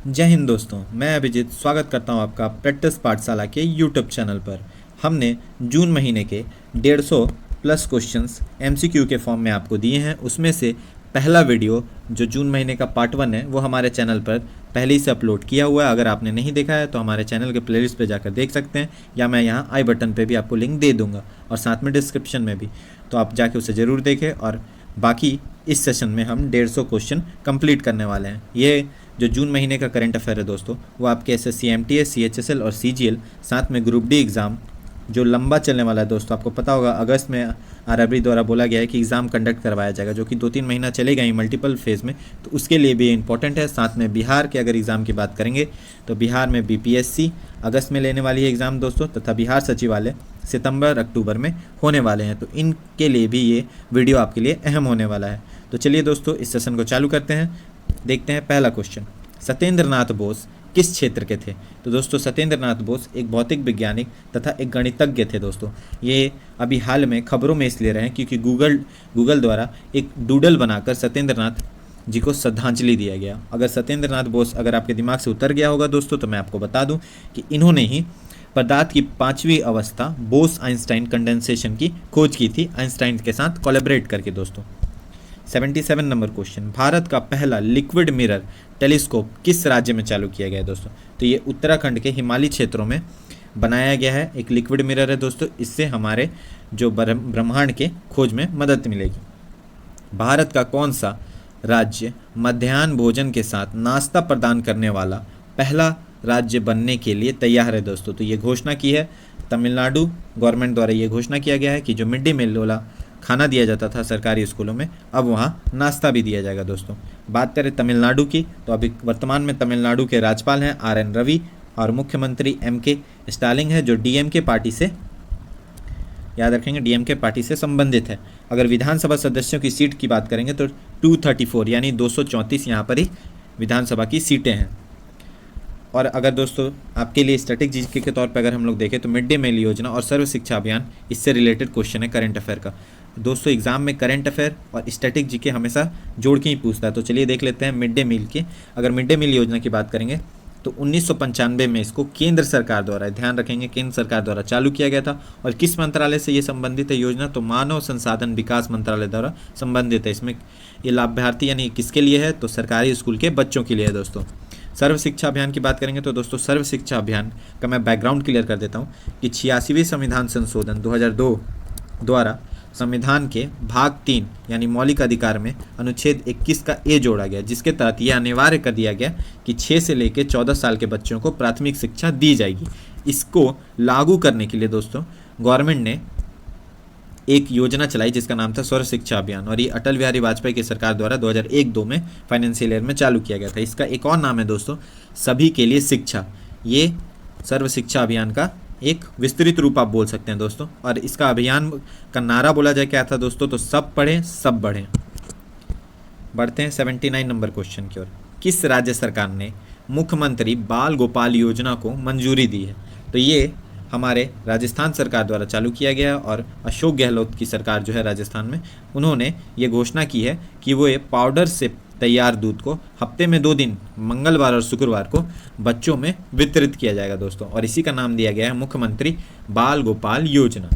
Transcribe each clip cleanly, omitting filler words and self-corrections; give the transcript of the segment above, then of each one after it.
जय हिंद दोस्तों, मैं अभिजीत स्वागत करता हूं आपका प्रैक्टिस पाठशाला के यूट्यूब चैनल पर। हमने जून महीने के 150 प्लस क्वेश्चंस एमसीक्यू के फॉर्म में आपको दिए हैं। उसमें से पहला वीडियो जो जून महीने का पार्ट 1 है वो हमारे चैनल पर पहले ही से अपलोड किया हुआ है। अगर आपने नहीं देखा है तो हमारे चैनल के प्लेलिस्ट पे जाकर देख सकते हैं, या मैं यहाँ आई बटन पे भी आपको लिंक दे दूँगा और साथ में डिस्क्रिप्शन में भी, तो आप जाके उसे ज़रूर देखें। और बाकी इस सेशन में हम 150 क्वेश्चन कंप्लीट करने वाले हैं। ये जो जून महीने का करंट अफेयर है दोस्तों, वो आपके एसएससी एमटीएस, सीएचएसएल और सीजीएल, साथ में ग्रुप डी एग्ज़ाम जो लंबा चलने वाला है दोस्तों। आपको पता होगा अगस्त में आरआरबी द्वारा बोला गया है कि एग्ज़ाम कंडक्ट करवाया जाएगा, जो कि 2-3 महीना चलेगा ही मल्टीपल फेज़ में, तो उसके लिए भी इंपॉर्टेंट है। साथ में बिहार के अगर एग्ज़ाम की बात करेंगे तो बिहार में बीपीएससी अगस्त में लेने वाली है एग्ज़ाम दोस्तों, तथा बिहार सचिवालय सितंबर अक्टूबर में होने वाले हैं। तो इनके लिए भी ये वीडियो आपके लिए अहम होने वाला है। तो चलिए दोस्तों, इस सेशन को चालू करते हैं। देखते हैं पहला क्वेश्चन, सत्येंद्र नाथ बोस किस क्षेत्र के थे? तो दोस्तों सत्येंद्र नाथ बोस एक भौतिक वैज्ञानिक तथा एक गणितज्ञ थे दोस्तों। ये अभी हाल में खबरों में इसलिए रहे हैं क्योंकि गूगल द्वारा एक डूडल बनाकर सत्येंद्र नाथ जी को श्रद्धांजलि दिया गया। अगर सत्येंद्र नाथ बोस अगर आपके दिमाग से उतर गया होगा दोस्तों, तो मैं आपको बता दूं कि इन्होंने ही पदार्थ की 5वीं अवस्था बोस आइंस्टाइन कंडेंसेशन की खोज की थी, आइंस्टाइन के साथ कोलैबोरेट करके दोस्तों। 77 नंबर क्वेश्चन, भारत का पहला लिक्विड मिरर टेलीस्कोप किस राज्य में चालू किया गया है दोस्तों? तो ये उत्तराखंड के हिमालयी क्षेत्रों में बनाया गया है, एक लिक्विड मिरर है दोस्तों। इससे हमारे जो ब्रह्मांड के खोज में मदद मिलेगी। भारत का कौन सा राज्य मध्याह्न भोजन के साथ नाश्ता प्रदान करने वाला पहला राज्य बनने के लिए तैयार है दोस्तों? तो ये घोषणा की है तमिलनाडु गवर्नमेंट द्वारा। ये घोषणा किया गया है कि जो मिड डे मील वाला खाना दिया जाता था सरकारी स्कूलों में, अब वहाँ नाश्ता भी दिया जाएगा दोस्तों। बात करें तमिलनाडु की, तो अभी वर्तमान में तमिलनाडु के राज्यपाल हैं आर.एन. रवि और मुख्यमंत्री M.K. स्टालिन है, जो डीएमके पार्टी से, याद रखेंगे, डीएमके पार्टी से संबंधित है। अगर विधानसभा सदस्यों की सीट की बात करेंगे तो 234 यानी 234 यहाँ पर ही विधानसभा की सीटें हैं। और अगर दोस्तों आपके लिए स्टैटिक जीके के तौर पर अगर हम लोग देखें तो मिड डे मील योजना और सर्व शिक्षा अभियान, इससे रिलेटेड क्वेश्चन है करंट अफेयर का दोस्तों। एग्जाम में करंट अफेयर और स्टैटिक जीके हमेशा जोड़ के ही पूछता है। तो चलिए देख लेते हैं मिड डे मील के। अगर मिड डे मील योजना की बात करेंगे तो 1995 में इसको केंद्र सरकार द्वारा, ध्यान रखेंगे, केंद्र सरकार द्वारा चालू किया गया था। और किस मंत्रालय से ये संबंधित है योजना? तो मानव संसाधन विकास मंत्रालय द्वारा संबंधित है। इसमें ये लाभार्थी यानी किसके लिए है? तो सरकारी स्कूल के बच्चों के लिए है दोस्तों। सर्व शिक्षा अभियान की बात करेंगे तो दोस्तों सर्व शिक्षा अभियान का मैं बैकग्राउंड क्लियर कर देता हूँ कि 86वें संविधान संशोधन 2002 द्वारा संविधान के भाग 3 यानी मौलिक अधिकार में अनुच्छेद 21 का ए जोड़ा गया, जिसके तहत यह अनिवार्य कर दिया गया कि 6 से लेकर 14 साल के बच्चों को प्राथमिक शिक्षा दी जाएगी। इसको लागू करने के लिए दोस्तों गवर्नमेंट ने एक योजना चलाई जिसका नाम था सर्व शिक्षा अभियान, और ये अटल बिहारी वाजपेयी की सरकार द्वारा 2001-2 में फाइनेंशियल ईयर में चालू किया गया था। इसका एक और नाम है दोस्तों सभी के लिए शिक्षा। ये सर्व शिक्षा अभियान का एक विस्तृत रूप आप बोल सकते हैं दोस्तों। और इसका अभियान का नारा बोला जाए क्या था दोस्तों? तो सब पढ़ें सब बढ़ें। बढ़ते हैं 79 नंबर क्वेश्चन की ओर। किस राज्य सरकार ने मुख्यमंत्री बाल गोपाल योजना को मंजूरी दी है? तो ये हमारे राजस्थान सरकार द्वारा चालू किया गया, और अशोक गहलोत की सरकार जो है राजस्थान में, उन्होंने ये घोषणा की है कि वो ये पाउडर से तैयार दूध को हफ्ते में 2 दिन मंगलवार और शुक्रवार को बच्चों में वितरित किया जाएगा दोस्तों। और इसी का नाम दिया गया है मुख्यमंत्री बाल गोपाल योजना।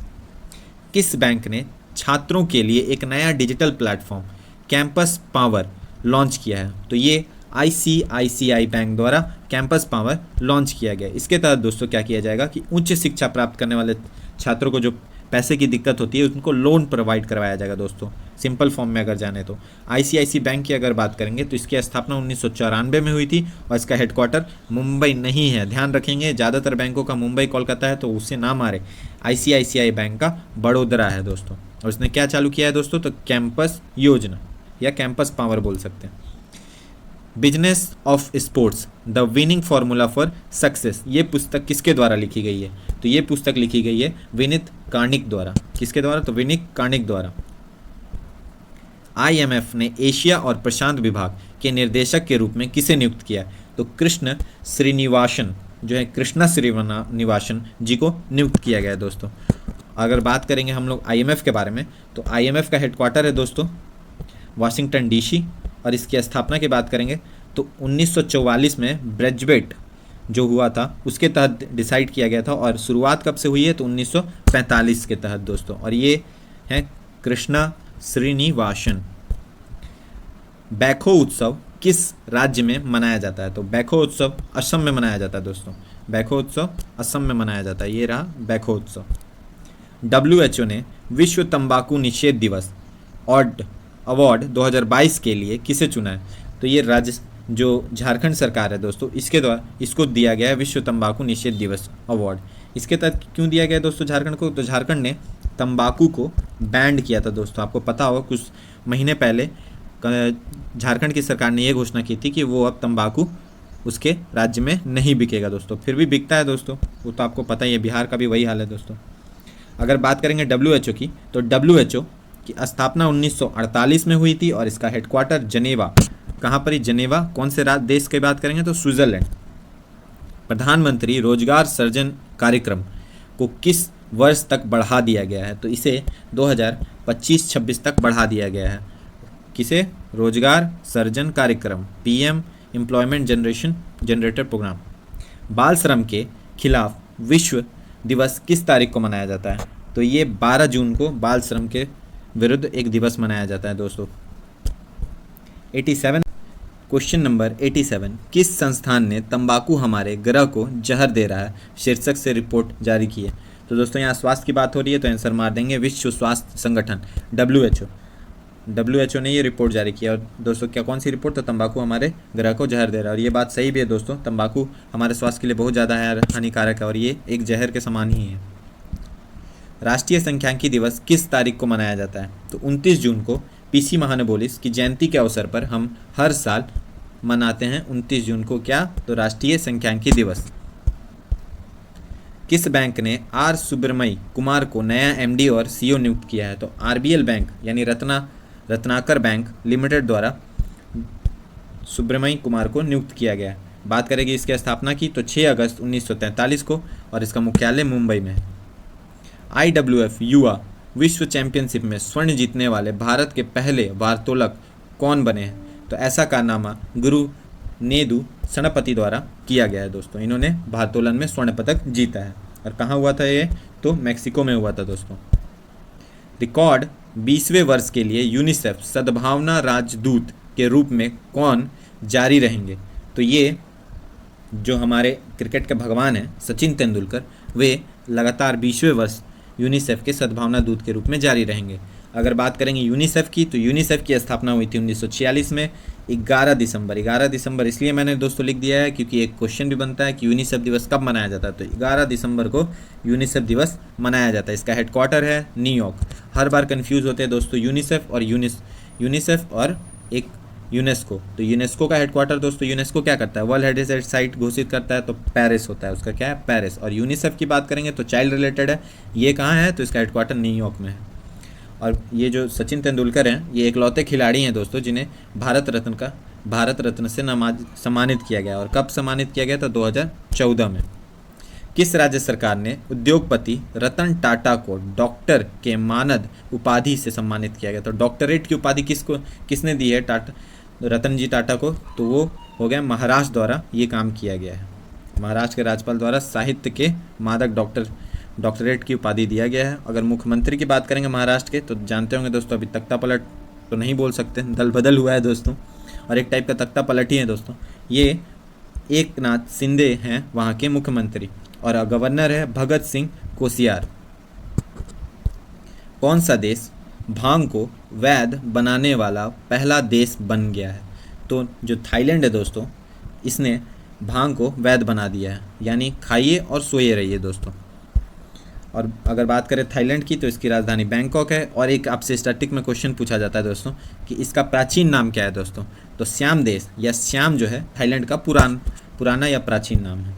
किस बैंक ने छात्रों के लिए एक नया digital platform campus power launch किया है? तो ये ICICI बैंक द्वारा कैंपस पावर लॉन्च किया गया। इसके तहत दोस्तों क्या किया जाएगा कि उच्च शिक्षा प्राप्त करने वाले छात्रों को जो पैसे की दिक्कत होती है उनको लोन प्रोवाइड करवाया जाएगा दोस्तों। सिंपल फॉर्म में अगर जाने तो ICICI बैंक की अगर बात करेंगे तो इसकी स्थापना 1994 में हुई थी, और इसका हेडक्वार्टर मुंबई नहीं है। ध्यान रखेंगे, ज़्यादातर बैंकों का मुंबई कोलकाता है, तो उससे ना मारे। ICICI बैंक का बड़ोदरा है दोस्तों। और उसने क्या चालू किया है दोस्तों? तो कैंपस योजना या कैंपस पावर बोल सकते हैं। Business of sports the winning formula for success, ये पुस्तक किसके द्वारा लिखी गई है? तो ये पुस्तक लिखी गई है विनीत कार्निक द्वारा। किसके द्वारा? तो विनीत कार्निक द्वारा। IMF ने एशिया और प्रशांत विभाग के निर्देशक के रूप में किसे नियुक्त किया? तो कृष्ण श्रीनिवासन जो है, कृष्णा श्रीनिवासन जी को नियुक्त किया गया है दोस्तों। अगर बात करेंगे हम लोग IMF के बारे में, तो IMF का हेडक्वार्टर है दोस्तों वाशिंगटन DC, और इसकी स्थापना की बात करेंगे तो 1944 में ब्रेजवेट जो हुआ था उसके तहत डिसाइड किया गया था, और शुरुआत कब से हुई है तो 1945 के तहत दोस्तों। और ये है कृष्णा श्रीनिवासन। बैखो उत्सव किस राज्य में मनाया जाता है? तो बैखो उत्सव असम में मनाया जाता है दोस्तों। बैखो उत्सव असम में मनाया जाता है। ये रहा बैखो उत्सव। WHO ने विश्व तंबाकू निषेध दिवस अवार्ड 2022 के लिए किसे चुना है? तो ये राज्य जो झारखंड सरकार है दोस्तों, इसके द्वारा इसको दिया गया है विश्व तंबाकू निषेध दिवस अवार्ड। इसके तहत क्यों दिया गया दोस्तों झारखंड को? तो झारखंड ने तंबाकू को बैंड किया था दोस्तों। आपको पता होगा कुछ महीने पहले झारखंड की सरकार ने ये घोषणा की थी कि वो अब तंबाकू उसके राज्य में नहीं बिकेगा दोस्तों। फिर भी बिकता है दोस्तों, वो तो आपको पता ही है। बिहार का भी वही हाल है दोस्तों। अगर बात करेंगे WHO की, तो WHO की स्थापना 1948 में हुई थी और इसका हेडक्वार्टर जनेवा। कहाँ पर ही? जनेवा। कौन से देश की बात करेंगे तो स्विट्जरलैंड। प्रधानमंत्री रोजगार सृजन कार्यक्रम को किस वर्ष तक बढ़ा दिया गया है? तो इसे 2025-26 तक बढ़ा दिया गया है। किसे? रोजगार सृजन कार्यक्रम, PM एम्प्लॉयमेंट जनरेटर प्रोग्राम। बाल श्रम के खिलाफ विश्व दिवस किस तारीख को मनाया जाता है? तो ये 12 जून को बाल श्रम के विरुद्ध एक दिवस मनाया जाता है दोस्तों। 87 क्वेश्चन नंबर 87, किस संस्थान ने तंबाकू हमारे ग्रह को जहर दे रहा है शीर्षक से रिपोर्ट जारी की है? तो दोस्तों यहाँ स्वास्थ्य की बात हो रही है तो आंसर मार देंगे विश्व स्वास्थ्य संगठन WHO ने ये रिपोर्ट जारी किया। और दोस्तों क्या कौन सी रिपोर्ट? तो तंबाकू हमारे ग्रह को जहर दे रहा है। और ये बात सही भी है दोस्तों, तंबाकू हमारे स्वास्थ्य के लिए बहुत ज़्यादा हानिकारक है और ये एक जहर के समान ही है। राष्ट्रीय सांख्यिकी दिवस किस तारीख को मनाया जाता है? तो 29 जून को PC महानबोलिस की जयंती के अवसर पर हम हर साल मनाते हैं 29 जून को। क्या? तो राष्ट्रीय सांख्यिकी दिवस। किस बैंक ने R सुब्रमण्य कुमार को नया MD और CEO नियुक्त किया है? तो RBL बैंक यानी रत्नाकर बैंक लिमिटेड द्वारा सुब्रमण्य कुमार को नियुक्त किया गया है। बात करेंगे इसकी स्थापना की, तो 6 अगस्त 1943 को, और इसका मुख्यालय मुंबई में है। IWF युवा विश्व चैंपियनशिप में स्वर्ण जीतने वाले भारत के पहले वार्तोलक कौन बने हैं? तो ऐसा कारनामा गुरु नेदु सणपति द्वारा किया गया है दोस्तों। इन्होंने भारोत्तोलन में स्वर्ण पदक जीता है। और कहाँ हुआ था ये? तो मैक्सिको में हुआ था दोस्तों। रिकॉर्ड 20वें वर्ष के लिए यूनिसेफ सद्भावना राजदूत के रूप में कौन जारी रहेंगे? तो ये जो हमारे क्रिकेट के भगवान हैं सचिन तेंदुलकर, वे लगातार 20वें वर्ष यूनिसेफ के सद्भावना दूत के रूप में जारी रहेंगे। अगर बात करेंगे यूनिसेफ की, तो यूनिसेफ की स्थापना हुई थी 1946 में 11 दिसंबर इसलिए मैंने दोस्तों लिख दिया है क्योंकि एक क्वेश्चन भी बनता है कि यूनिसेफ दिवस कब मनाया जाता है। तो 11 दिसंबर को यूनिसेफ दिवस मनाया जाता है। इसका हेडक्वार्टर है न्यूयॉर्क। हर बार कंफ्यूज होते हैं दोस्तों यूनिसेफ और एक यूनेस्को। तो यूनेस्को का हेडक्वार्टर दोस्तों, यूनेस्को क्या करता है? वर्ल्ड हेरिटेज साइट घोषित करता है, तो पेरिस होता है उसका। क्या है? पेरिस। और यूनिसेफ की बात करेंगे तो चाइल्ड रिलेटेड है। ये कहाँ है? तो इसका हेडक्वार्टर न्यूयॉर्क में है। और ये जो सचिन तेंदुलकर हैं, ये इकलौते खिलाड़ी हैं दोस्तों जिन्हें भारत रत्न से सम्मानित किया गया। और कब सम्मानित किया गया? तो 2014 में। किस राज्य सरकार ने उद्योगपति रतन टाटा को डॉक्टर के मानद उपाधि से सम्मानित किया गया? तो डॉक्टरेट की उपाधि किसने दी है? रतन जी टाटा को। तो वो हो गया महाराष्ट्र द्वारा ये काम किया गया है। महाराष्ट्र के राज्यपाल द्वारा साहित्य के मादक डॉक्टरेट की उपाधि दिया गया है। अगर मुख्यमंत्री की बात करेंगे महाराष्ट्र के, तो जानते होंगे दोस्तों अभी तख्ता पलट तो नहीं बोल सकते, दल बदल हुआ है दोस्तों, और एक टाइप का तख्ता पलट ही है दोस्तों। ये एकनाथ शिंदे हैं वहाँ के मुख्यमंत्री, और गवर्नर है भगत सिंह कोश्यारी। कौन सा देश भांग को वैध बनाने वाला पहला देश बन गया है? तो जो थाईलैंड है दोस्तों, इसने भांग को वैध बना दिया है, यानी खाइए और सोइए रहिए दोस्तों। और अगर बात करें थाईलैंड की, तो इसकी राजधानी बैंकॉक है। और एक आपसे स्टैटिक में क्वेश्चन पूछा जाता है दोस्तों कि इसका प्राचीन नाम क्या है दोस्तों? तो श्याम देश या श्याम जो है थाईलैंड का पुराना या प्राचीन नाम है।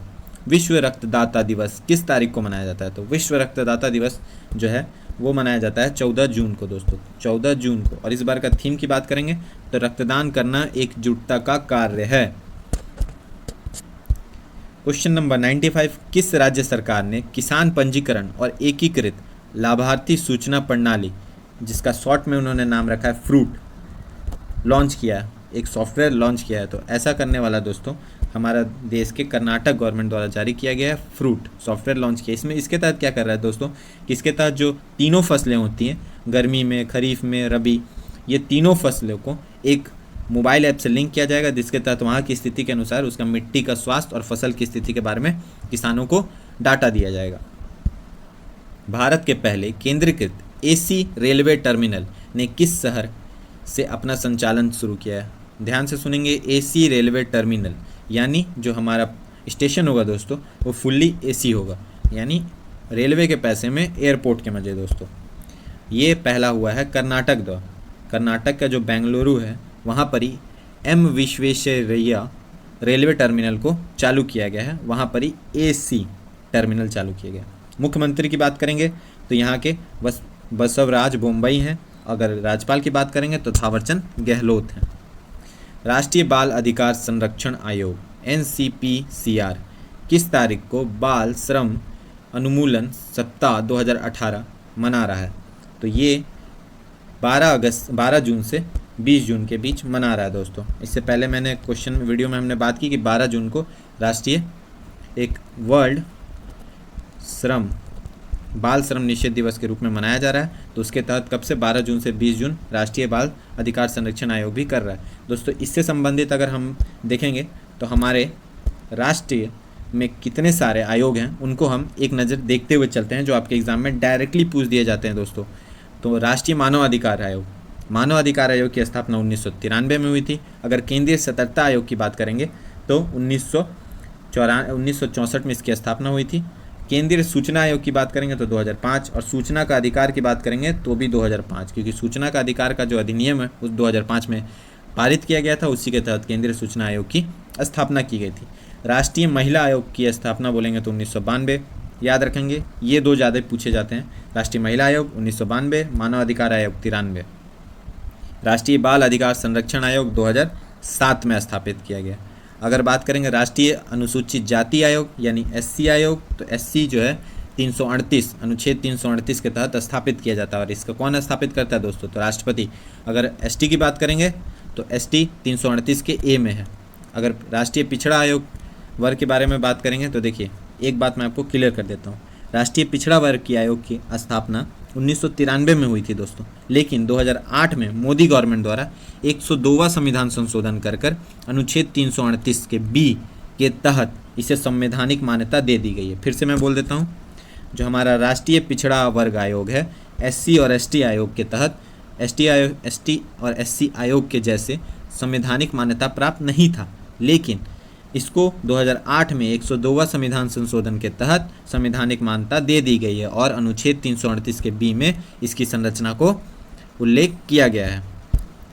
विश्व रक्तदाता दिवस किस तारीख को मनाया जाता है? तो विश्व रक्तदाता दिवस जो है वो मनाया जाता है 14 जून को दोस्तों, 14 जून को। और इस बार का थीम की बात करेंगे तो रक्तदान करना एकजुटता का कार्य है। क्वेश्चन नंबर 95, किस राज्य सरकार ने किसान पंजीकरण और एकीकृत लाभार्थी सूचना प्रणाली, जिसका शॉर्ट में उन्होंने नाम रखा है फ्रूट, लॉन्च किया है? एक सॉफ्टवेयर लॉन्च किया है। तो ऐसा करने वाला दोस्तों हमारा देश के कर्नाटक गवर्नमेंट द्वारा जारी किया गया है फ्रूट सॉफ्टवेयर लॉन्च किया। इसमें इसके तहत क्या कर रहा है दोस्तों कि इसके तहत जो तीनों फसलें होती हैं, गर्मी में, खरीफ में, रबी, ये तीनों फसलों को एक मोबाइल ऐप से लिंक किया जाएगा, जिसके तहत वहाँ की स्थिति के अनुसार उसका मिट्टी का स्वास्थ्य और फसल की स्थिति के बारे में किसानों को डाटा दिया जाएगा। भारत के पहले केंद्रीकृत एसी रेलवे टर्मिनल ने किस शहर से अपना संचालन शुरू किया है? ध्यान से सुनेंगे, एसी रेलवे टर्मिनल यानी जो हमारा स्टेशन होगा दोस्तों वो फुल्ली एसी होगा, यानी रेलवे के पैसे में एयरपोर्ट के मजे दोस्तों। ये पहला हुआ है कर्नाटक द्वारा। कर्नाटक का जो बेंगलुरु है वहाँ पर ही एम विश्वेश्वरैया रेलवे टर्मिनल को चालू किया गया है, वहाँ पर ही एसी टर्मिनल चालू किया गया। मुख्यमंत्री की बात करेंगे तो यहाँ के बसवराज बोम्बई हैं। अगर राज्यपाल की बात करेंगे तो थावरचंद गहलोत हैं। राष्ट्रीय बाल अधिकार संरक्षण आयोग NCPCR किस तारीख को बाल श्रम उन्मूलन सप्ताह 2018 मना रहा है? तो ये 12 जून से 20 जून के बीच मना रहा है दोस्तों। इससे पहले मैंने क्वेश्चन वीडियो में हमने बात की कि 12 जून को राष्ट्रीय एक वर्ल्ड बाल श्रम निषेध दिवस के रूप में मनाया जा रहा है। तो उसके तहत कब से 12 जून से 20 जून राष्ट्रीय बाल अधिकार संरक्षण आयोग भी कर रहा है दोस्तों। इससे संबंधित अगर हम देखेंगे तो हमारे राष्ट्रीय में कितने सारे आयोग हैं उनको हम एक नज़र देखते हुए चलते हैं, जो आपके एग्जाम में डायरेक्टली पूछ दिए जाते हैं दोस्तों। तो राष्ट्रीय मानव अधिकार आयोग की स्थापना 1993 में हुई थी। अगर केंद्रीय सतर्कता आयोग की बात करेंगे तो 1964 में इसकी स्थापना हुई थी। केंद्रीय सूचना आयोग की बात करेंगे तो 2005, और सूचना का अधिकार की बात करेंगे तो भी 2005, क्योंकि सूचना का अधिकार का जो अधिनियम है उस 2005 में पारित किया गया था। उसी के तहत केंद्रीय सूचना आयोग की स्थापना की गई थी। राष्ट्रीय महिला आयोग की स्थापना बोलेंगे तो 1992, याद रखेंगे ये दो ज़्यादा पूछे जाते हैं। राष्ट्रीय महिला आयोग 1992, मानव अधिकार आयोग 93। राष्ट्रीय बाल अधिकार संरक्षण आयोग 2007 में स्थापित किया गया। अगर बात करेंगे राष्ट्रीय अनुसूचित जाति आयोग यानी SC आयोग, तो SC जो है 338 अनुच्छेद 338 के तहत स्थापित किया जाता है। और इसका कौन स्थापित करता है दोस्तों? तो राष्ट्रपति। अगर ST की बात करेंगे तो ST 338 के A में है। अगर राष्ट्रीय पिछड़ा आयोग वर्ग के बारे में बात करेंगे तो देखिए एक बात मैं आपको क्लियर कर देता हूँ। राष्ट्रीय पिछड़ा वर्ग की आयोग की स्थापना 1993 में हुई थी दोस्तों, लेकिन 2008 में मोदी गवर्नमेंट द्वारा 102वां संविधान संशोधन कर अनुच्छेद 338 के B के तहत इसे संवैधानिक मान्यता दे दी गई है। फिर से मैं बोल देता हूँ, जो हमारा राष्ट्रीय पिछड़ा वर्ग आयोग है SC और ST आयोग के तहत ST और SC आयोग के जैसे संवैधानिक मान्यता प्राप्त नहीं था, लेकिन इसको 2008 में 102वां संविधान संशोधन के तहत संवैधानिक मान्यता दे दी गई है और अनुच्छेद 338 के B में इसकी संरचना को उल्लेख किया गया है।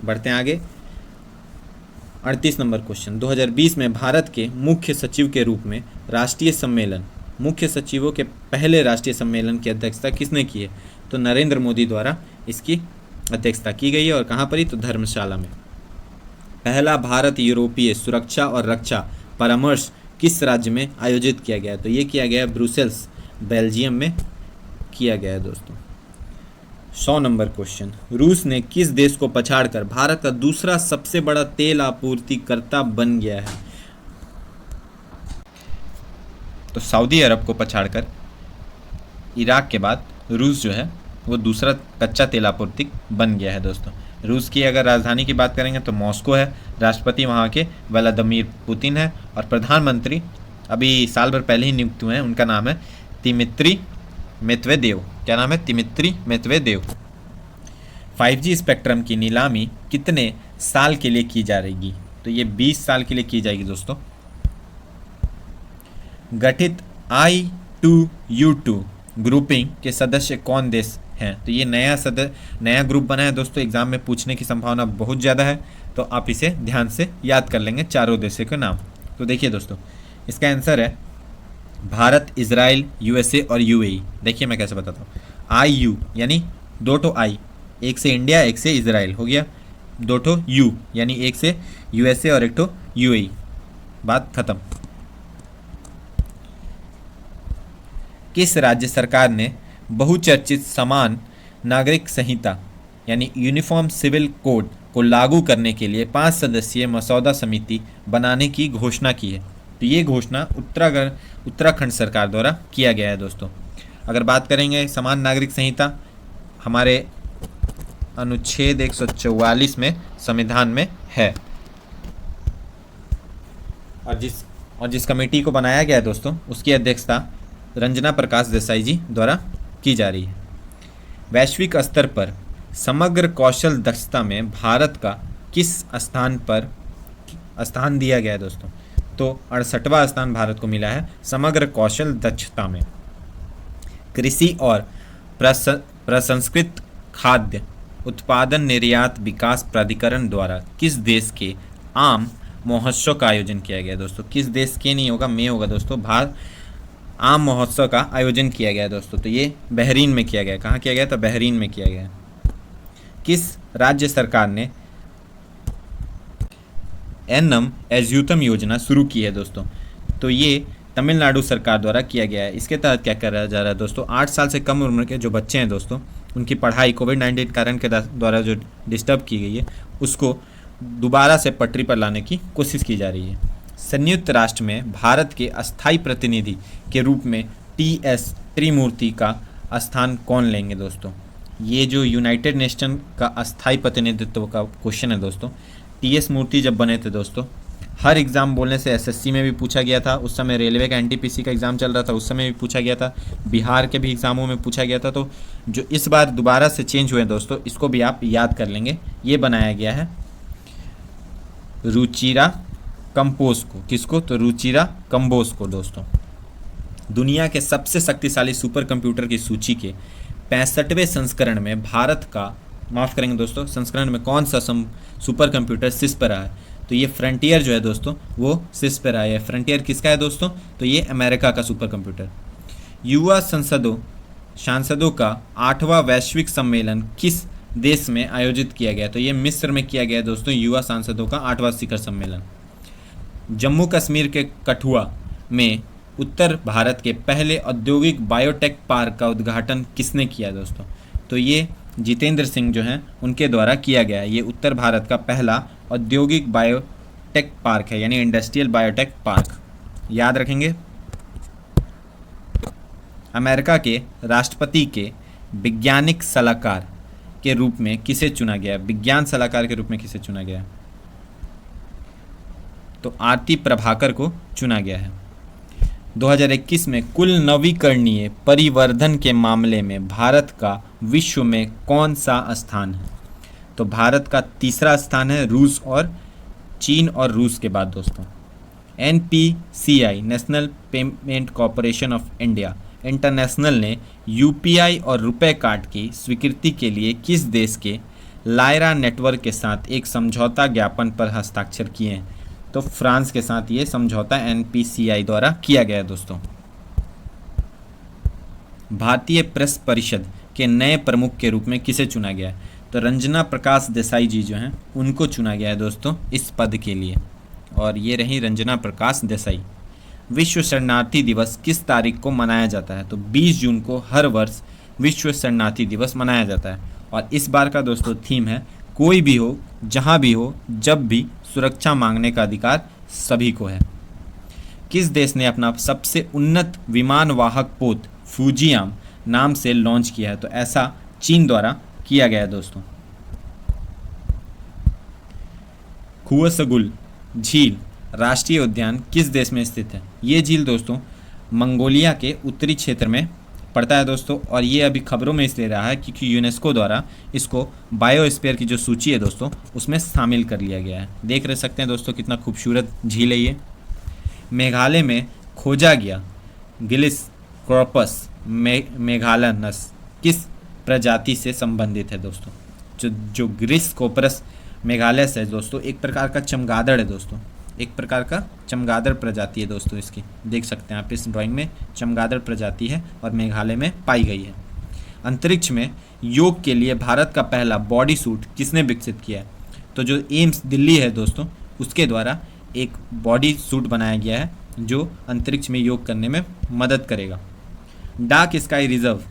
बढ़ते हैं आगे। 38 नंबर क्वेश्चन, 2020 में भारत के मुख्य सचिव के रूप में राष्ट्रीय सम्मेलन, मुख्य सचिवों के पहले राष्ट्रीय सम्मेलन की अध्यक्षता किसने की है? तो नरेंद्र मोदी द्वारा इसकी अध्यक्षता की गई है। और कहाँ पर ही? तो धर्मशाला में। पहला भारत यूरोपीय सुरक्षा और रक्षा परामर्श किस राज्य में आयोजित किया गया है? तो ये किया गया ब्रुसेल्स, बेल्जियम में किया गया है दोस्तों। 100 नंबर क्वेश्चन, रूस ने किस देश को पछाड़कर भारत का दूसरा सबसे बड़ा तेल आपूर्तिकर्ता बन गया है? तो सऊदी अरब को पछाड़कर इराक के बाद रूस जो है वो दूसरा कच्चा तेल आपूर्ति बन गया है दोस्तों। रूस की अगर राजधानी की बात करेंगे तो मॉस्को है। राष्ट्रपति वहाँ के व्लादिमीर पुतिन है और प्रधानमंत्री अभी साल भर पहले ही नियुक्त हुए हैं, उनका नाम है दिमित्री मेदवेदेव। क्या नाम है? Dmitry Medvedev. 5G स्पेक्ट्रम की नीलामी कितने साल के लिए की जाएगी? तो ये 20 साल के लिए की जाएगी दोस्तों। गठित I2U2 ग्रुपिंग के सदस्य कौन देश हैं? तो ये नया ग्रुप बना है दोस्तों, एग्जाम में पूछने की संभावना बहुत ज़्यादा है, तो आप इसे ध्यान से याद कर लेंगे चारों देशों के नाम। तो देखिए दोस्तों, इसका आंसर है भारत, इजराइल, USA और UAE। देखिए मैं कैसे बताता हूँ। IU यानी 2 ठो I, एक से इंडिया एक से इजराइल हो गया, 2 ठो U यानी एक से USA और एक ठो UAE, बात खत्म। किस राज्य सरकार ने बहुचर्चित समान नागरिक संहिता यानी यूनिफॉर्म सिविल कोड को लागू करने के लिए 5 सदस्यीय मसौदा समिति बनाने की घोषणा की है। तो ये घोषणा उत्तराखंड सरकार द्वारा किया गया है दोस्तों। अगर बात करेंगे समान नागरिक संहिता, हमारे अनुच्छेद 144 में संविधान में है, और जिस कमेटी को बनाया गया है दोस्तों, उसकी अध्यक्षता रंजना प्रकाश देसाई जी द्वारा की जा रही है। वैश्विक स्तर पर समग्र कौशल दक्षता में भारत का किस स्थान दिया गया है दोस्तों? तो 68वां स्थान भारत को मिला है समग्र कौशल दक्षता में। कृषि और प्रसंस्कृत खाद्य उत्पादन निर्यात विकास प्राधिकरण द्वारा किस देश के आम महोत्सव का आयोजन किया गया दोस्तों? किस देश के नहीं होगा, में होगा दोस्तों। भारत आम महोत्सव का आयोजन किया गया दोस्तों। तो ये बहरीन में किया गया। कहाँ किया गया? तो बहरीन में किया गया। किस राज्य सरकार ने एन्नम एज्यूतम योजना शुरू की है दोस्तों? तो ये तमिलनाडु सरकार द्वारा किया गया है। इसके तहत क्या करा जा रहा है दोस्तों? 8 साल से कम उम्र के जो बच्चे हैं दोस्तों, उनकी पढ़ाई कोविड-19 कारण के द्वारा जो डिस्टर्ब की गई है, उसको दोबारा से पटरी पर लाने की कोशिश की जा रही है। संयुक्त राष्ट्र में भारत के अस्थायी प्रतिनिधि के रूप में टी.एस. त्रिमूर्ति का स्थान कौन लेंगे दोस्तों? ये जो यूनाइटेड नेशन का अस्थायी प्रतिनिधित्व का क्वेश्चन है दोस्तों, टी.एस. मूर्ति जब बने थे दोस्तों, हर एग्ज़ाम बोलने से एसएससी में भी पूछा गया था, उस समय रेलवे का एनटीपीसी का एग्ज़ाम चल रहा था, उस समय भी पूछा गया था, बिहार के भी एग्ज़ामों में पूछा गया था। तो जो इस बार दोबारा से चेंज हुए दोस्तों, इसको भी आप याद कर लेंगे। ये बनाया गया है रुचिरा कंपोज को। किसको? तो रुचिरा कंबोज को दोस्तों। दुनिया के सबसे शक्तिशाली सुपर कंप्यूटर की सूची के 65वें संस्करण में भारत का, माफ़ करेंगे दोस्तों, संस्करण में कौन सा सुपर कंप्यूटर शीर्ष पर आया? तो ये फ्रंटियर जो है दोस्तों, वो शीर्ष पर आया है। फ्रंटियर किसका है दोस्तों? तो ये अमेरिका का सुपर कंप्यूटर। युवा सांसदों का 8वां वैश्विक सम्मेलन किस देश में आयोजित किया गया? तो ये मिस्र में किया गया दोस्तों, युवा सांसदों का 8वां शिखर सम्मेलन। जम्मू कश्मीर के कठुआ में उत्तर भारत के पहले औद्योगिक बायोटेक पार्क का उद्घाटन किसने किया दोस्तों? तो ये जितेंद्र सिंह जो हैं, उनके द्वारा किया गया है। ये उत्तर भारत का पहला औद्योगिक बायोटेक पार्क है, यानी इंडस्ट्रियल बायोटेक पार्क। याद रखेंगे। अमेरिका के राष्ट्रपति के वैज्ञानिक सलाहकार के रूप में किसे चुना गया? विज्ञान सलाहकार के रूप में किसे चुना गया? तो आरती प्रभाकर को चुना गया है। 2021 में कुल नवीकरणीय परिवर्धन के मामले में भारत का विश्व में कौन सा स्थान है? तो भारत का तीसरा स्थान है, रूस और चीन और रूस के बाद दोस्तों। NPCI national payment corporation of India international ने UPI और रुपए कार्ड की स्वीकृति के लिए किस देश के लायरा नेटवर्क के साथ एक समझौता ज्ञापन पर हस्ताक्षर किए हैं? तो फ्रांस के साथ ये समझौता NPCI द्वारा किया गया है दोस्तों। भारतीय प्रेस परिषद के नए प्रमुख के रूप में किसे चुना गया है? तो रंजना प्रकाश देसाई जी जो हैं, उनको चुना गया है दोस्तों इस पद के लिए। और ये रही रंजना प्रकाश देसाई। विश्व शरणार्थी दिवस किस तारीख को मनाया जाता है? तो 20 जून को हर वर्ष विश्व शरणार्थी दिवस मनाया जाता है। और इस बार का दोस्तों थीम है, कोई भी हो, जहाँ भी हो, जब भी, सुरक्षा मांगने का अधिकार सभी को है। किस देश ने अपना सबसे उन्नत विमान वाहक पोत फूजियाम नाम से लॉन्च किया है? तो ऐसा चीन द्वारा किया गया है दोस्तों। खुअसगुल झील राष्ट्रीय उद्यान किस देश में स्थित है? ये झील दोस्तों मंगोलिया के उत्तरी क्षेत्र में पड़ता है दोस्तों। और ये अभी खबरों में इसलिए रहा है क्योंकि यूनेस्को द्वारा इसको बायोस्फीयर की जो सूची है दोस्तों, उसमें शामिल कर लिया गया है। देख रह सकते हैं दोस्तों कितना खूबसूरत झील है ये। मेघालय में खोजा गया गिलिस क्रॉपस मेघालनस किस प्रजाति से संबंधित है दोस्तों? जो गिलिस क्रॉपस मेघालय से है दोस्तों, एक प्रकार का चमगादड़ है दोस्तों, एक प्रकार का चमगादड़ प्रजाति है दोस्तों। इसकी देख सकते हैं आप इस ड्राइंग में, चमगादड़ प्रजाति है और मेघालय में पाई गई है। अंतरिक्ष में योग के लिए भारत का पहला बॉडी सूट किसने विकसित किया है? तो जो एम्स दिल्ली है दोस्तों, उसके द्वारा एक बॉडी सूट बनाया गया है जो अंतरिक्ष में योग करने में मदद करेगा। डार्क स्काई रिजर्व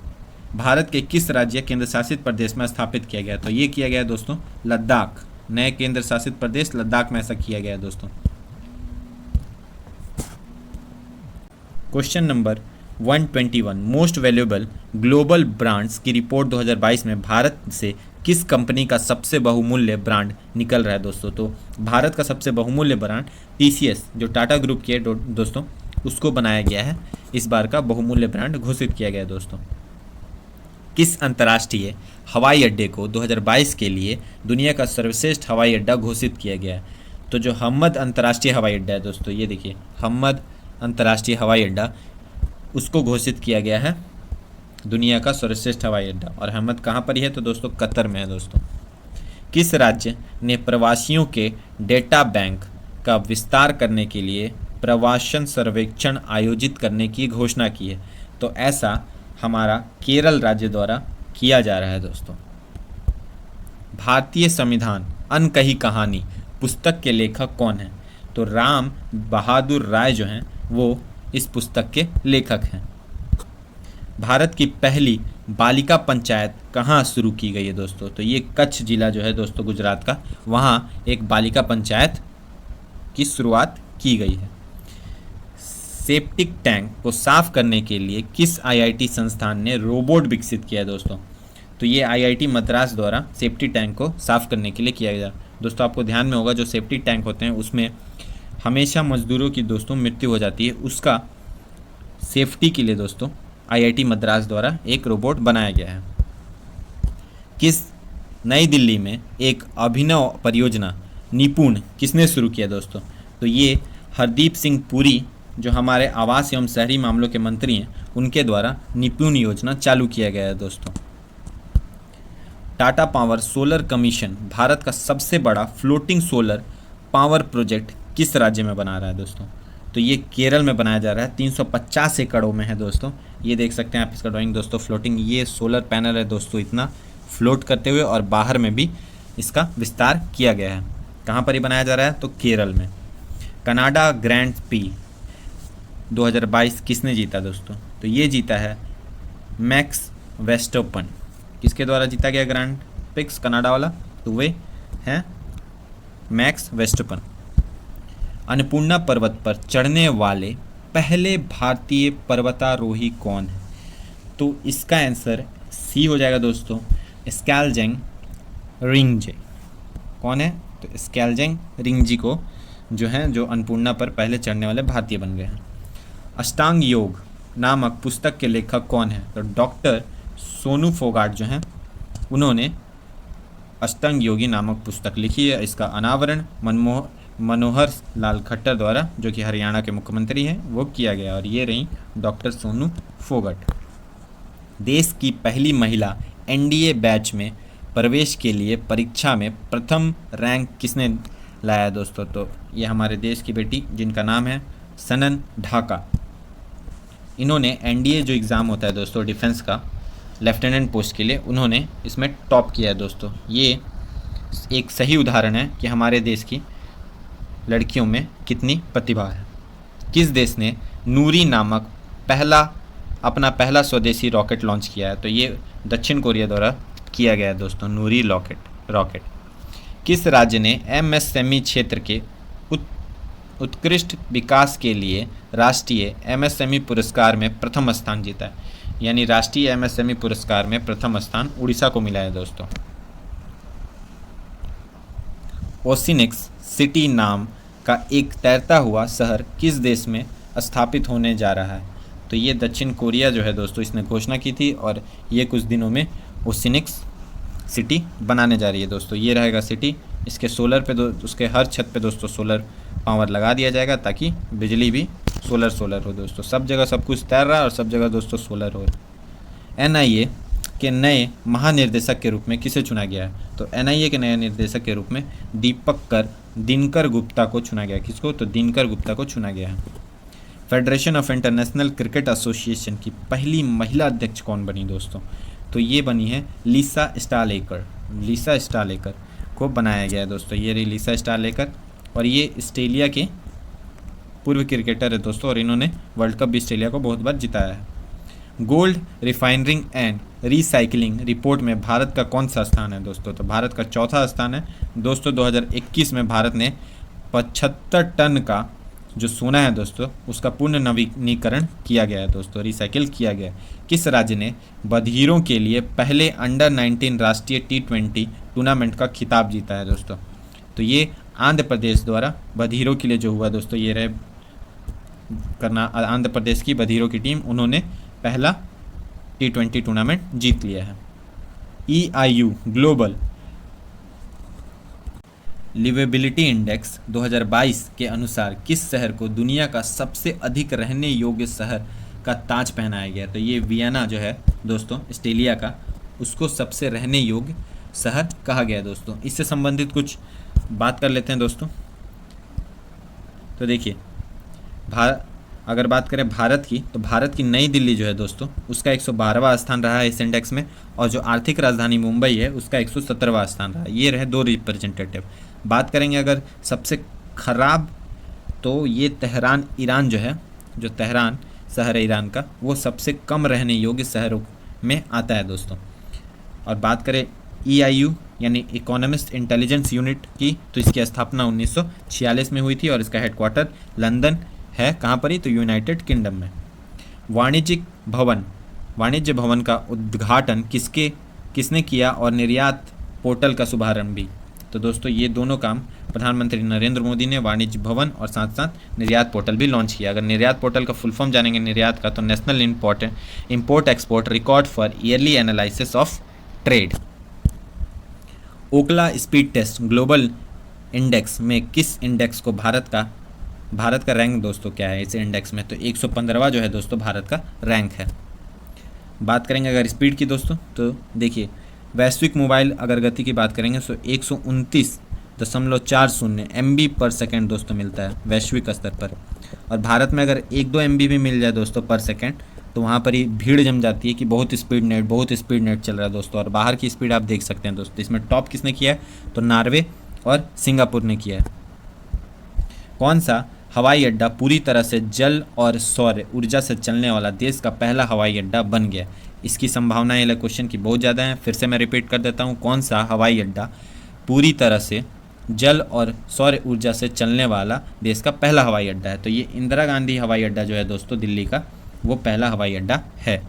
भारत के किस राज्य केंद्र शासित प्रदेश में स्थापित किया गया? तो ये किया गया दोस्तों लद्दाख। नए केंद्र शासित प्रदेश लद्दाख में ऐसा किया गया है दोस्तों। Question number 121, most valuable global brands की रिपोर्ट 2022 में भारत से किस कंपनी का सबसे बहुमूल्य ब्रांड निकल रहा है दोस्तों। तो भारत का सबसे बहुमूल्य ब्रांड टीसीएस जो टाटा ग्रुप की है दोस्तों, उसको बनाया गया है, इस बार का बहुमूल्य ब्रांड घोषित किया गया है दोस्तों। किस अंतर्राष्ट्रीय हवाई अड्डे को 2022 के लिए दुनिया का सर्वश्रेष्ठ हवाई अड्डा घोषित किया गया है। तो जो हमद अंतर्राष्ट्रीय हवाई अड्डा है दोस्तों, ये देखिए हमद अंतर्राष्ट्रीय हवाई अड्डा, उसको घोषित किया गया है दुनिया का सर्वश्रेष्ठ हवाई अड्डा। और हमद कहाँ पर ही है तो दोस्तों कतर में है दोस्तों। किस राज्य ने प्रवासियों के डेटा बैंक का विस्तार करने के लिए प्रवासन सर्वेक्षण आयोजित करने की घोषणा की है। तो ऐसा हमारा केरल राज्य द्वारा किया जा रहा है दोस्तों। भारतीय संविधान अनकही कहानी पुस्तक के लेखक कौन है। तो राम बहादुर राय जो हैं वो इस पुस्तक के लेखक हैं। भारत की पहली बालिका पंचायत कहाँ शुरू की गई है दोस्तों। तो ये कच्छ जिला जो है दोस्तों गुजरात का, वहाँ एक बालिका पंचायत की शुरुआत की गई है। सेप्टिक टैंक को साफ करने के लिए किस आईआईटी संस्थान ने रोबोट विकसित किया है दोस्तों। तो ये आईआईटी मद्रास द्वारा सेफ्टी टैंक को साफ करने के लिए किया गया। दोस्तों आपको ध्यान में होगा जो सेफ्टी टैंक होते हैं उसमें हमेशा मजदूरों की दोस्तों मृत्यु हो जाती है, उसका सेफ्टी के लिए दोस्तों आईआईटी मद्रास द्वारा एक रोबोट बनाया गया है। किस नई दिल्ली में एक अभिनव परियोजना निपुण किसने शुरू किया दोस्तों। तो ये हरदीप सिंह पुरी जो हमारे आवास एवं शहरी मामलों के मंत्री हैं, उनके द्वारा निपुण योजना चालू किया गया है दोस्तों। Tata power solar commission Bharat का सबसे बड़ा फ्लोटिंग सोलर पावर प्रोजेक्ट किस राज्य में बना रहा है दोस्तों। तो ये केरल में बनाया जा रहा है, 350 एकड़ों में है दोस्तों। ये देख सकते हैं आप इसका ड्राइंग दोस्तों, फ्लोटिंग ये सोलर पैनल है दोस्तों, इतना फ्लोट करते हुए, और बाहर में भी इसका विस्तार किया गया है। कहाँ पर ये बनाया जा रहा है तो केरल में। कनाडा ग्रैंड पी 2022 किसने जीता दोस्तों। तो ये जीता है मैक्स वेस्टोपन। किसके द्वारा जीता गया ग्रैंड पिक्स कनाडा वाला, तो वे हैं मैक्स वेस्टोपन। अन्नपूर्णा पर्वत पर चढ़ने वाले पहले भारतीय पर्वतारोही कौन है। तो इसका आंसर सी हो जाएगा दोस्तों, स्कैलजेंग रिंगजे। कौन है तो स्कैलजेंग रिंगजी को जो हैं जो अन्नपूर्णा पर पहले चढ़ने वाले भारतीय बन गए हैं। अष्टांग योग नामक पुस्तक के लेखक कौन है। तो डॉक्टर सोनू फोगाट जो हैं उन्होंने अष्टांग योगी नामक पुस्तक लिखी है। इसका अनावरण मनोहर लाल खट्टर द्वारा, जो कि हरियाणा के मुख्यमंत्री हैं, वो किया गया। और ये रही डॉक्टर सोनू फोगाट। देश की पहली महिला एनडीए बैच में प्रवेश के लिए परीक्षा में प्रथम रैंक किसने लाया दोस्तों। तो ये हमारे देश की बेटी जिनका नाम है सनन ढाका। इन्होंने एनडीए जो एग्ज़ाम होता है दोस्तों डिफेंस का लेफ्टिनेंट पोस्ट के लिए, उन्होंने इसमें टॉप किया है दोस्तों। ये एक सही उदाहरण है कि हमारे देश की लड़कियों में कितनी प्रतिभा है। किस देश ने नूरी नामक अपना पहला स्वदेशी रॉकेट लॉन्च किया है। तो ये दक्षिण कोरिया द्वारा किया गया है दोस्तों, नूरी रॉकेट। किस राज्य ने एमएसएमई क्षेत्र के उत्कृष्ट विकास के लिए राष्ट्रीय एमएसएमई पुरस्कार में प्रथम स्थान जीता है। यानी राष्ट्रीय एमएसएमई पुरस्कार में प्रथम स्थान उड़ीसा को मिला है दोस्तों। ओसिनिक्स सिटी नाम का एक तैरता हुआ शहर किस देश में स्थापित होने जा रहा है। तो ये दक्षिण कोरिया जो है दोस्तों इसने घोषणा की थी, और ये कुछ दिनों में ओसिनिक्स सिटी बनाने जा रही है दोस्तों। ये रहेगा सिटी, इसके सोलर पे उसके हर छत पे दोस्तों सोलर पावर लगा दिया जाएगा, ताकि बिजली भी सोलर हो दोस्तों। सब जगह सब कुछ तैर रहा है और सब जगह दोस्तों सोलर हो। एनआईए के नए महानिर्देशक के रूप में किसे चुना गया है। तो एनआईए के नए निर्देशक के रूप में दिनकर गुप्ता को चुना गया। किसको तो दिनकर गुप्ता को चुना गया है। Federation of international cricket association की पहली महिला अध्यक्ष कौन बनी दोस्तों। तो ये बनी है लिसा स्टालेकर को बनाया गया है दोस्तों। ये रही लिसा स्टालेकर, और ये ऑस्ट्रेलिया के पूर्व क्रिकेटर है दोस्तों, और इन्होंने वर्ल्ड कप भी ऑस्ट्रेलिया को बहुत बार जिताया है। Gold refining and recycling report में भारत का कौन सा स्थान है दोस्तों? तो भारत का चौथा स्थान है दोस्तों। 2021 में भारत ने 75 टन का जो सोना है दोस्तों उसका पूर्ण नवीनीकरण किया गया है दोस्तों, रिसाइकिल किया गया है। किस राज्य ने बधिरों के लिए पहले अंडर 19 राष्ट्रीय T20 टूर्नामेंट का खिताब जीता है दोस्तों? तो ये आंध्र प्रदेश द्वारा बधिरों के लिए जो हुआ दोस्तों, ये रहे आंध्र प्रदेश की बधिरों की टीम, उन्होंने पहला T20 टूर्नामेंट जीत लिया है। EIU ग्लोबल लिवेबिलिटी इंडेक्स 2022 के अनुसार किस शहर को दुनिया का सबसे अधिक रहने योग्य शहर का ताज पहनाया गया? तो ये वियना जो है दोस्तों ऑस्ट्रेलिया का, उसको सबसे रहने योग्य शहर कहा गया है दोस्तों। इससे संबंधित कुछ बात कर लेते हैं दोस्तों। तो देखिए, अगर बात करें भारत की, तो भारत की नई दिल्ली जो है दोस्तों उसका 112वां स्थान रहा है इस इंडेक्स में, और जो आर्थिक राजधानी मुंबई है उसका 117वां स्थान रहा है। ये रहे 2 रिप्रेजेंटेटिव। बात करेंगे अगर सबसे खराब, तो ये तेहरान ईरान जो है, जो तेहरान शहर है ईरान का, वो सबसे कम रहने योग्य शहरों में आता है दोस्तों। और बात करें EIU यानी इकोनॉमिस्ट इंटेलिजेंस यूनिट की, तो इसकी स्थापना 1946 में हुई थी और इसका हेडक्वार्टर लंदन है। कहाँ पर ही? तो यूनाइटेड किंगडम में। वाणिज्य भवन का उद्घाटन किसने किया और निर्यात पोर्टल का शुभारंभ भी? तो दोस्तों ये दोनों काम प्रधानमंत्री नरेंद्र मोदी ने, वाणिज्य भवन और साथ साथ निर्यात पोर्टल भी लॉन्च किया। अगर निर्यात पोर्टल का फुल फॉर्म जानेंगे निर्यात का, तो national import export record for yearly analysis of trade. Ookla speed test global index में किस इंडेक्स को भारत का रैंक दोस्तों क्या है इस इंडेक्स में? तो 115वां जो है दोस्तों भारत का रैंक है। बात करेंगे अगर स्पीड की दोस्तों, तो देखिए वैश्विक मोबाइल अगर गति की बात करेंगे तो 129.40 MB पर सेकेंड दोस्तों मिलता है वैश्विक स्तर पर। और भारत में अगर 1-2 MB भी मिल जाए दोस्तों पर सेकेंड, तो वहाँ पर ही भीड़ जम जाती है कि बहुत स्पीड नेट चल रहा है दोस्तों। और बाहर की स्पीड आप देख सकते हैं दोस्तों। इसमें टॉप किसने किया है? तो नॉर्वे और सिंगापुर ने किया है। कौन सा हवाई अड्डा पूरी तरह से जल और सौर ऊर्जा से चलने वाला देश का पहला हवाई अड्डा बन गया? इसकी संभावनाएं ये क्वेश्चन की बहुत ज़्यादा हैं। फिर से मैं रिपीट कर देता हूँ, कौन सा हवाई अड्डा पूरी तरह से जल और सौर ऊर्जा से चलने वाला देश का पहला हवाई अड्डा है? तो ये इंदिरा गांधी हवाई अड्डा जो है दोस्तों दिल्ली का, वो पहला हवाई अड्डा है।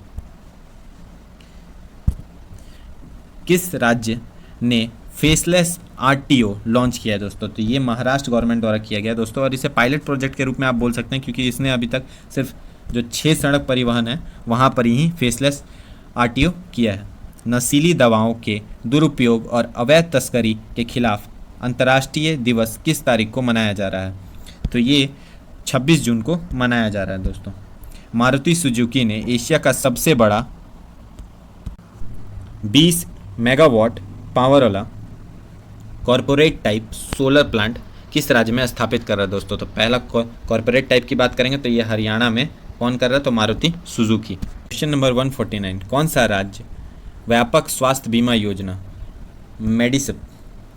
किस राज्य ने फेसलेस RTO लॉन्च किया है दोस्तों? तो ये महाराष्ट्र गवर्नमेंट द्वारा किया गया दोस्तों, और इसे पायलट प्रोजेक्ट के रूप में आप बोल सकते हैं, क्योंकि इसने अभी तक सिर्फ जो 6 सड़क परिवहन है वहाँ पर ही फेसलेस RTO किया है। नशीली दवाओं के दुरुपयोग और अवैध तस्करी के खिलाफ अंतर्राष्ट्रीय दिवस किस तारीख को मनाया जा रहा है? तो ये 26 जून को मनाया जा रहा है दोस्तों। मारुति सुजुकी ने एशिया का सबसे बड़ा 20 मेगावाट पावर वाला कॉरपोरेट टाइप सोलर प्लांट किस राज्य में स्थापित कर रहा है दोस्तों? तो पहला कॉरपोरेट टाइप की बात करेंगे तो ये हरियाणा में कौन कर रहा है? तो मारुति सुजुकी। क्वेश्चन नंबर 149, कौन सा राज्य व्यापक स्वास्थ्य बीमा योजना मेडिसिप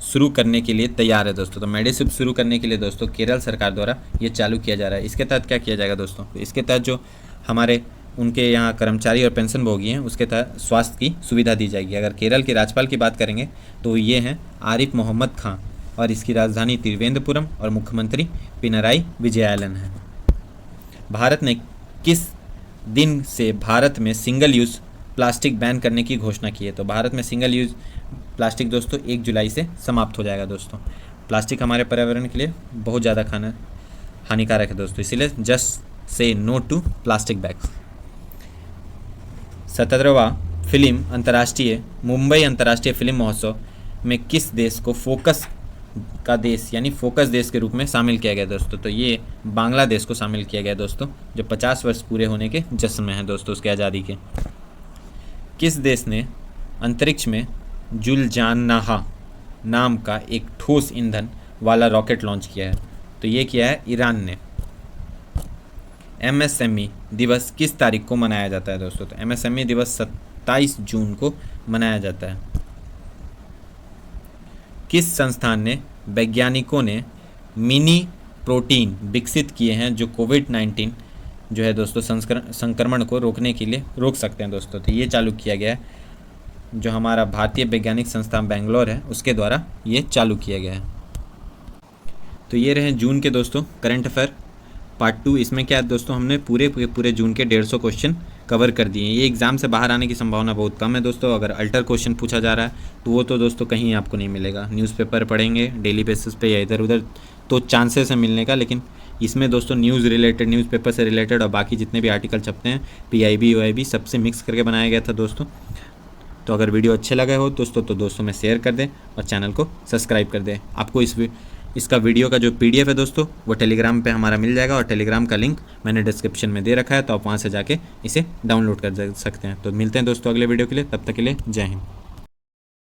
शुरू करने के लिए तैयार है दोस्तों? तो मेडिसिप शुरू करने के लिए दोस्तों केरल सरकार द्वारा ये चालू किया जा रहा है। इसके तहत क्या किया जाएगा दोस्तों? तो इसके तहत जो हमारे उनके यहाँ कर्मचारी और पेंशन भोगी हैं उसके तहत स्वास्थ्य की सुविधा दी जाएगी। अगर केरल के राज्यपाल की बात करेंगे तो ये हैं आरिफ मोहम्मद खान, और इसकी राजधानी त्रिवेंद्रपुरम, और मुख्यमंत्री पिनराई विजयन है। भारत ने किस दिन से भारत में सिंगल यूज़ प्लास्टिक बैन करने की घोषणा की है? तो भारत में सिंगल यूज़ प्लास्टिक दोस्तों 1 जुलाई से समाप्त हो जाएगा दोस्तों। प्लास्टिक हमारे पर्यावरण के लिए बहुत ज़्यादा हानिकारक है दोस्तों, इसीलिए just say no to plastic bags. 17वां मुंबई अंतर्राष्ट्रीय फिल्म महोत्सव में किस देश को फोकस का देश यानी फोकस देश के रूप में शामिल किया गया दोस्तों? तो ये बांग्लादेश को शामिल किया गया दोस्तों, जो 50 वर्ष पूरे होने के जश्न में है दोस्तों उसके आज़ादी के। किस देश ने अंतरिक्ष में जुलजानाहा नाम का एक ठोस ईंधन वाला रॉकेट लॉन्च किया है? तो ये किया है ईरान ने। MSME दिवस किस तारीख को मनाया जाता है दोस्तों? तो MSME दिवस 27 जून को मनाया जाता है। किस संस्थान ने वैज्ञानिकों ने मिनी प्रोटीन विकसित किए हैं जो कोविड-19 जो है दोस्तों संक्रमण को रोकने के लिए रोक सकते हैं दोस्तों। तो ये चालू किया गया है, जो हमारा भारतीय वैज्ञानिक संस्थान बेंगलोर है उसके द्वारा ये चालू किया गया है। तो ये रहे जून के दोस्तों करंट अफेयर पार्ट 2। इसमें क्या है दोस्तों, हमने पूरे जून के 150 क्वेश्चन कवर कर दिए। ये एग्ज़ाम से बाहर आने की संभावना बहुत कम है दोस्तों। अगर अल्टर क्वेश्चन पूछा जा रहा है तो वो तो दोस्तों कहीं आपको नहीं मिलेगा। न्यूज़पेपर पढ़ेंगे डेली बेसिस पे या इधर उधर तो चांसेस है मिलने का, लेकिन इसमें दोस्तों न्यूज़पेपर से रिलेटेड और बाकी जितने भी आर्टिकल छपते हैं PIB OIB सबसे मिक्स करके बनाया गया था दोस्तों। तो अगर वीडियो अच्छे लगे हो दोस्तों तो दोस्तों में शेयर कर दें और चैनल को सब्सक्राइब कर दें। आपको इसका वीडियो का जो PDF है दोस्तों वो टेलीग्राम पे हमारा मिल जाएगा, और टेलीग्राम का लिंक मैंने डिस्क्रिप्शन में दे रखा है, तो आप वहाँ से जाके इसे डाउनलोड कर सकते हैं। तो मिलते हैं दोस्तों अगले वीडियो के लिए, तब तक के लिए जय हिंद।